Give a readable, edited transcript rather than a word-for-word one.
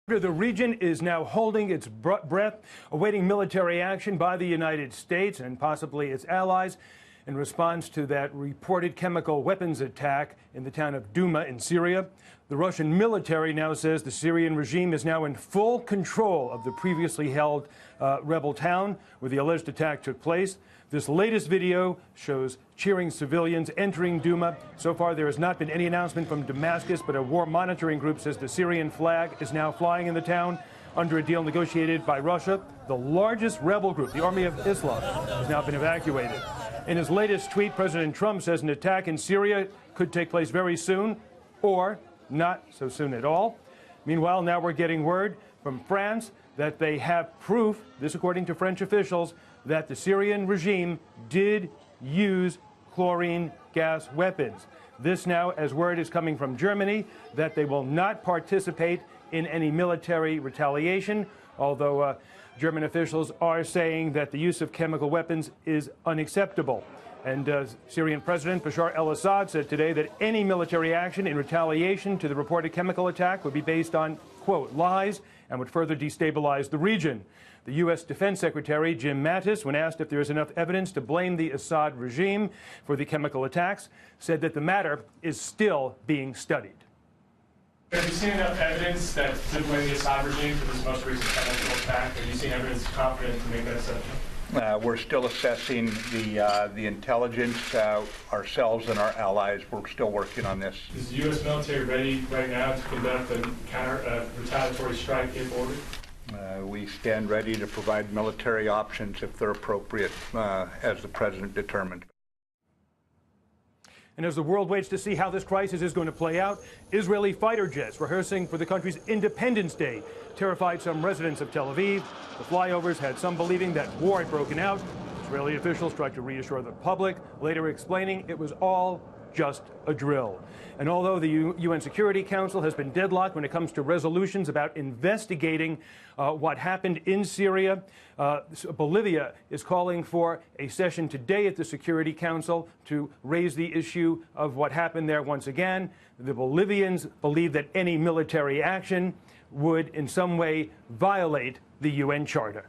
The region is now holding its breath, awaiting military action by the United States and possibly its allies in response to that reported chemical weapons attack in the town of Douma in Syria. The Russian military now says the Syrian regime is now in full control of the previously held rebel town where the alleged attack took place. This latest video shows cheering civilians entering Douma. So far, there has not been any announcement from Damascus, but a war monitoring group says the Syrian flag is now flying in the town under a deal negotiated by Russia. The largest rebel group, the Army of Islam, has now been evacuated. In his latest tweet, President Trump says an attack in Syria could take place very soon, or not so soon at all. Meanwhile, now we're getting word from France that they have proof, this according to French officials, that the Syrian regime did use chlorine gas weapons. This now, as word is coming from Germany, that they will not participate in any military retaliation, although German officials are saying that the use of chemical weapons is unacceptable. And Syrian President Bashar al-Assad said today that any military action in retaliation to the reported chemical attack would be based on, quote, lies and would further destabilize the region. The U.S. Defense Secretary Jim Mattis, when asked if there is enough evidence to blame the Assad regime for the chemical attacks, said that the matter is still being studied. Have you seen enough evidence that to blame the Assad regime for this most recent chemical attack? Have you seen evidence confident to make that assessment? We're still assessing the intelligence ourselves and our allies. We're still working on this. Is the U.S. military ready right now to conduct a retaliatory strike if ordered? We stand ready to provide military options if they're appropriate, as the president determined. And as the world waits to see how this crisis is going to play out, Israeli fighter jets rehearsing for the country's Independence Day terrified some residents of Tel Aviv. The flyovers had some believing that war had broken out. Israeli officials tried to reassure the public, later explaining it was all just a drill. And although the UN Security Council has been deadlocked when it comes to resolutions about investigating what happened in Syria, Bolivia is calling for a session today at the Security Council to raise the issue of what happened there once again. The Bolivians believe that any military action would in some way violate the UN Charter.